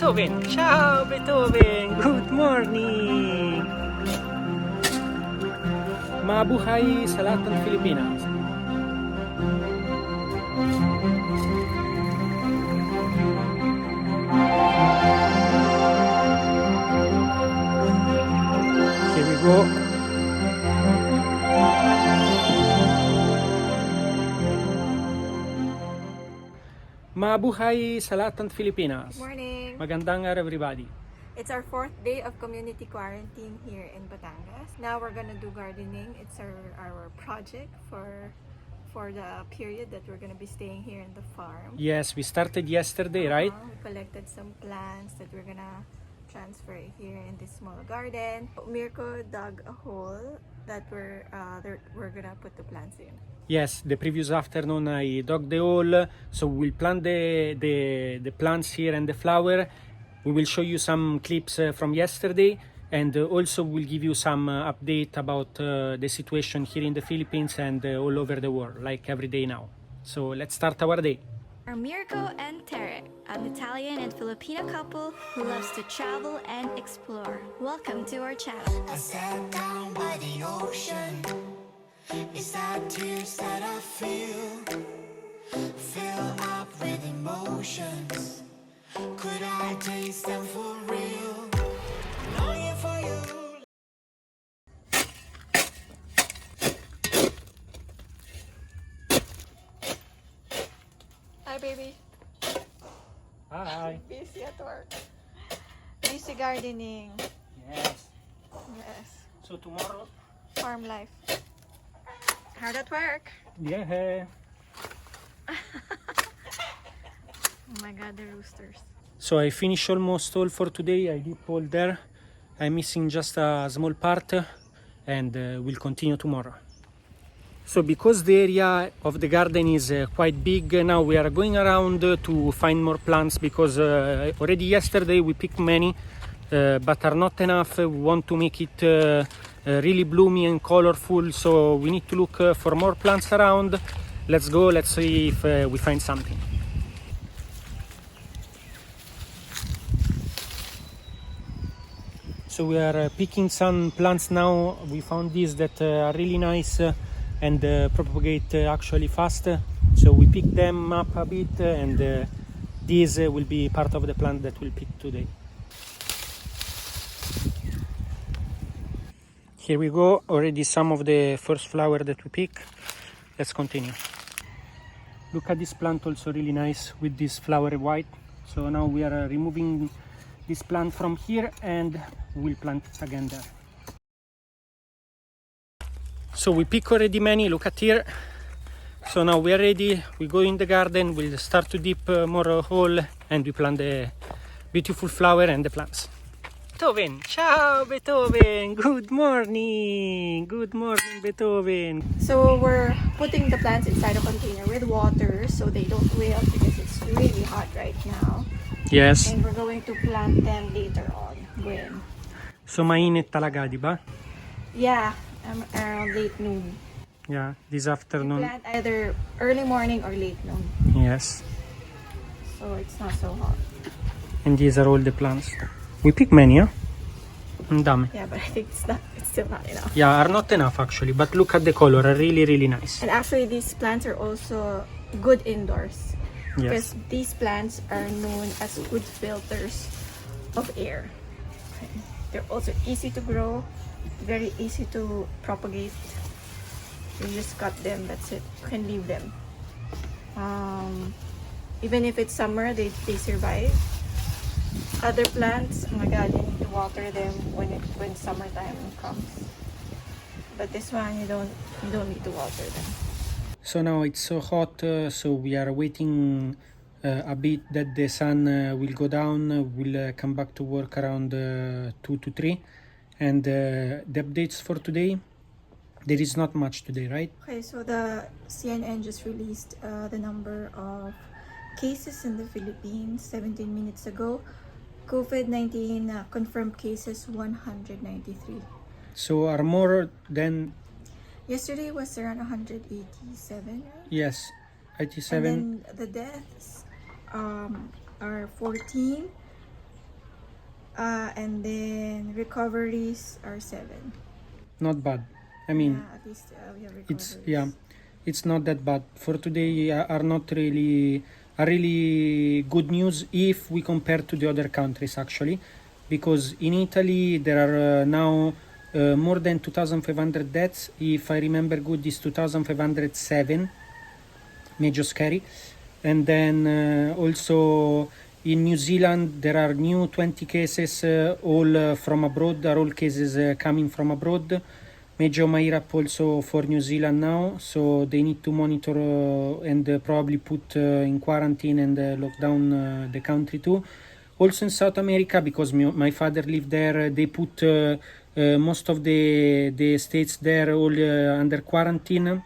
Beethoven! Ciao Beethoven! Good morning! Mabuhay sa lahat ng Pilipinas! Here we go! Mabuhay sa lahat ng Pilipinas! Good morning! Magandang araw everybody! It's our 4th day of community quarantine here in Batangas. Now we're gonna do gardening. It's our project for the period that we're gonna be staying here in the farm. Yes, we started yesterday, right? We collected some plants that we're gonna transfer here in this small garden. Mirco dug a hole that we're gonna put the plants in. Yes, the previous afternoon I dug the hole, so we'll plant the plants here and the flower. We will show you some clips from yesterday, and also we'll give you some update about the situation here in the Philippines and all over the world, like every day now. So let's start our day. Are Mirco and Tere, an Italian and Filipino couple who loves to travel and explore. Welcome to our channel. I sat down by the ocean. It's that tears that I feel up with emotions. Could I taste them for real? Longing for you. Hi, baby. Hi. Busy at work. Busy gardening. Yes. Yes. So tomorrow? Farm life. How'd that work? Yeah. Oh my god, the roosters. So I finished almost all for today. I did all there. I'm missing just a small part, and we'll continue tomorrow. So because the area of the garden is quite big, now we are going around to find more plants, because already yesterday we picked many, but are not enough. We want to make it really bloomy and colorful, so we need to look for more plants around. Let's go, let's see if we find something. So we are picking some plants now. We found these that are really nice and propagate actually fast. So we pick them up a bit, and these will be part of the plant that we'll pick today. Here we go, already some of the first flower that we pick. Let's continue. Look at this plant, also really nice with this flower white. So now we are removing this plant from here, and we'll plant it again there. So we pick already many, look at here. So now we are ready, we go in the garden, we'll start to dip more hole, and we plant the beautiful flower and the plants. Beethoven! Ciao Beethoven! Good morning! Good morning Beethoven! So we're putting the plants inside a container with water so they don't wilt, because it's really hot right now. Yes. And we're going to plant them later on when. So mainit talaga, di ba? Yeah, around late noon. Yeah, this We afternoon. plant either early morning or late noon, Yes. so it's not so hot. And these are all the plants. We pick many, huh? Ang dami. Yeah, but I think it's still not enough. Yeah, are not enough actually, but look at the color, are really, really nice. And actually these plants are also good indoors, Yes. because these plants are known as good filters of air. Okay. They're also easy to grow, very easy to propagate. You just cut them, that's it. You can leave them. Even if it's summer, they survive. Other plants, oh my god, you need to water them when summertime comes. But this one, you don't need to water them. So now it's so hot, so we are waiting a bit that the sun will go down. We'll come back to work around 2 to 3. And the updates for today, there is not much today, right? Okay, so the CNN just released the number of cases in the Philippines 17 minutes ago. COVID-19 confirmed cases 193. So are more than... Yesterday was around 187, right? Yes, And 87. then the deaths are 14. And then recoveries are 7. Not bad. I mean, Yeah, at least we have it's recoveries. it's not that bad for today. Are not really a really good news if we compare to the other countries actually, because in Italy there are now more than 2,500 deaths. If I remember good, it's 2,507. Major scary. And then also in New Zealand there are new 20 cases, all from abroad. Are all cases coming from abroad. Major Mairap also for New Zealand now, so they need to monitor and probably put in quarantine and lock down the country too. Also in South America, because my father lived there, they put most of the states there all under quarantine.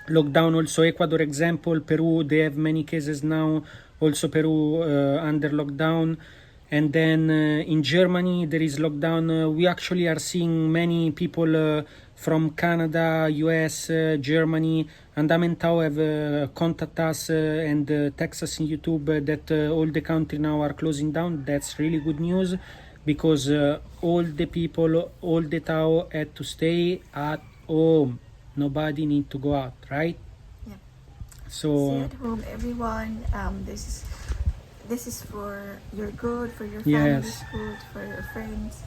Lockdown also Ecuador example, Peru, they have many cases now, also Peru under lockdown. And then in Germany there is lockdown. We actually are seeing many people from Canada, US, Germany, Andamentao have contact us and text us in YouTube that all the country now are closing down. That's really good news, because all the people, all the Tao had to stay at home. Nobody need to go out, right? Yeah. So Stay at home, everyone. This is for your good, for your Yes. family's good, for your friends.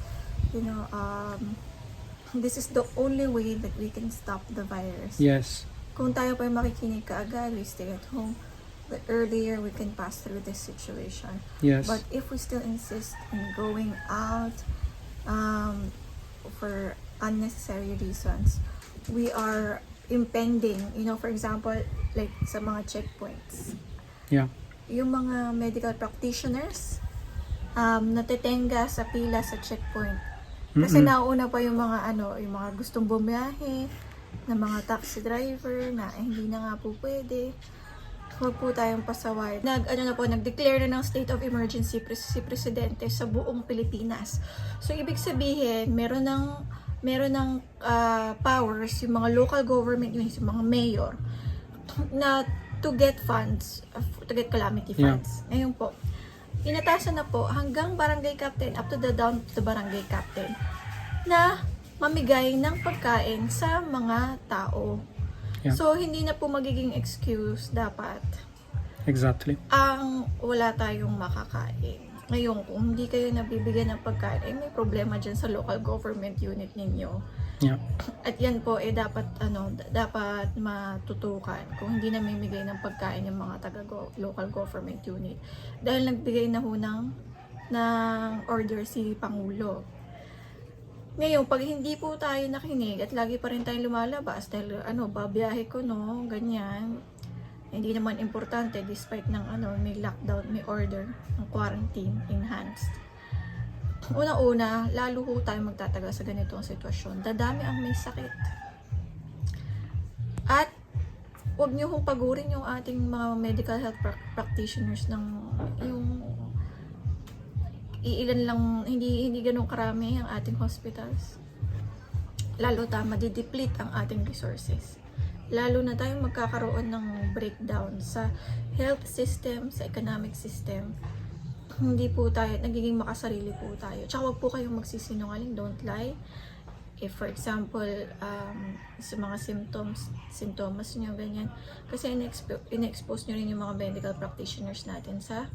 This is the only way that we can stop the virus. yes, Kung tayo pa makikinig kaagad, we stay at home, the earlier we can pass through this situation. yes, But if we still insist in going out for unnecessary reasons, we are impending, for example, like sa mga checkpoints. yeah, Yung mga medical practitioners, natitenga sa pila sa checkpoint. Kasi nauna pa yung mga yung mga gustong bumiyahe, na mga taxi driver na hindi na nga po pwede. Huwag po tayong pasaway. Nag-declare na ng state of emergency si Presidente sa buong Pilipinas. So, ibig sabihin, meron ng powers yung mga local government units, yung mga mayor, na to get funds, to get calamity funds. Ngayon po, inatasan na po hanggang barangay captain, up to the down to the barangay captain, na mamigay ng pagkain sa mga tao. Yeah. So, hindi na po magiging excuse dapat exactly. ang wala tayong makakain. Ngayon, kung hindi kayo nabibigyan ng pagkain, may problema dyan sa local government unit ninyo. Yeah. At yan po, dapat matutukan kung hindi namimigay ng pagkain yung mga local government unit. Dahil nagbigay na ho ng order si Pangulo. Ngayon, pag hindi po tayo nakinig at lagi pa rin tayong lumalabas dahil babiyahe ko ganyan, hindi naman importante despite ng may lockdown, may order ng quarantine enhanced. Una-una, lalo ho tayo magtatagal sa ganitong sitwasyon. Dadami ang may sakit. At huwag niyo hong pagurin yung ating mga medical health practitioners ng yung iilan lang, hindi ganun karami ang ating hospitals. Lalo madideplete ang ating resources. Lalo na tayong magkakaroon ng breakdown sa health system, sa economic system. Hindi po tayo, nagiging makasarili po tayo. Tsaka huwag po kayong magsisinungaling, don't lie. If for example, sa mga symptoms nyo, ganyan. Kasi in-expose nyo rin yung mga medical practitioners natin sa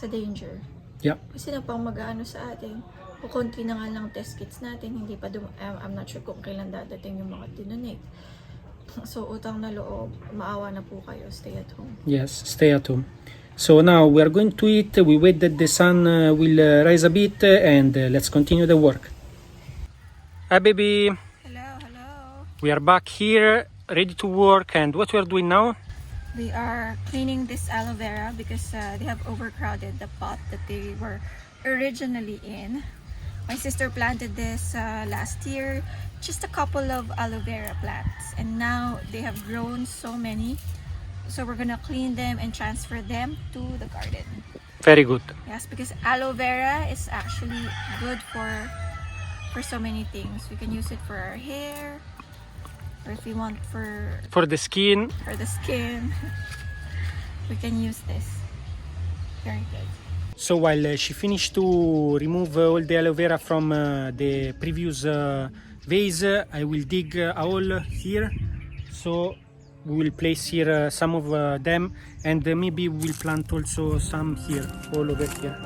danger. Yeah. Kasi na pang mag-aano sa atin, o konti na nga lang test kits natin, hindi pa I'm not sure kung kailan dadating yung mga dinonate. So, utang na loob, maawa na po kayo, stay at home. Yes, stay at home. So now we are going to eat. We wait that the sun will rise a bit, and let's continue the work. Hi, baby. Hello. We are back here, ready to work. And what we are doing now? We are cleaning this aloe vera because they have overcrowded the pot that they were originally in. My sister planted this last year, just a couple of aloe vera plants, and now they have grown so many. So we're gonna clean them and transfer them to the garden. Very good. Yes, because aloe vera is actually good for so many things. We can use it for our hair, or if we want For the skin. for the skin, we can use this. Very good. So while she finished to remove all the aloe vera from the previous vase, I will dig a hole here. So we will place here some of them, and maybe we will plant also some here, all over here.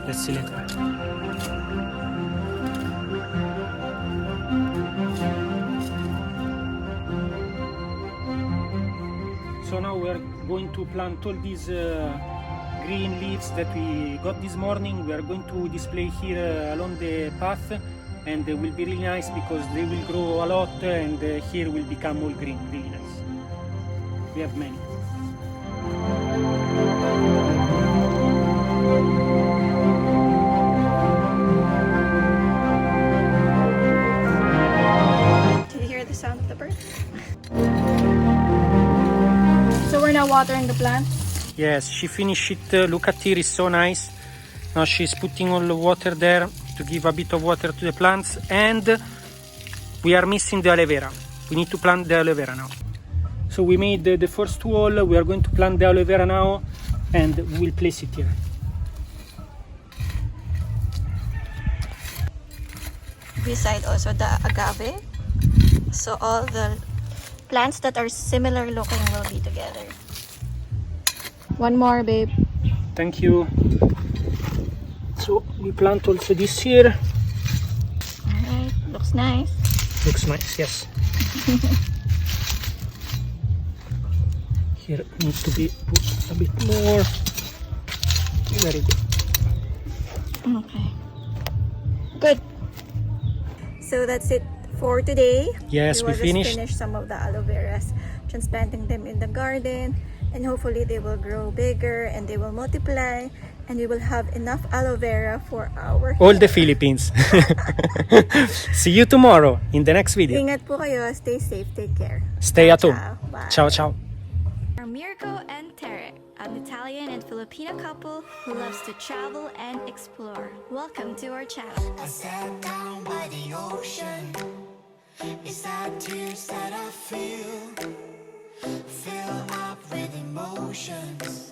Let's see later. So now we are going to plant all these green leaves that we got this morning. We are going to display here along the path, and they will be really nice because they will grow a lot, and here will become all green, really nice. We have many. Do you hear the sound of the bird? So we're now watering the plant. Yes, she finished it. Look at here, it's so nice. Now she's putting all the water there to give a bit of water to the plants, and we are missing the aloe vera. We need to plant the aloe vera now. So we made the first wall. We are going to plant the aloe vera now, and we will place it here. Beside also the agave. So all the plants that are similar looking will be together. One more, babe. Thank you. So we plant also this here. Alright, looks nice. Looks nice, yes. Here needs to be put a bit more. Very good. Okay. Good. So that's it for today. Yes, we will finished. just finish some of the aloe veras, transplanting them in the garden, and hopefully they will grow bigger and they will multiply, and we will have enough aloe vera for our All hair. the Philippines. See you tomorrow in the next video. Ingat po kayo. Stay safe. Take care. Stay at home. Ciao. Bye. Ciao, ciao. Are Mirco and Tere, an Italian and Filipino couple who loves to travel and explore. Welcome to our channel. I sat down by the ocean. It's that tears that I feel, fill up with emotions.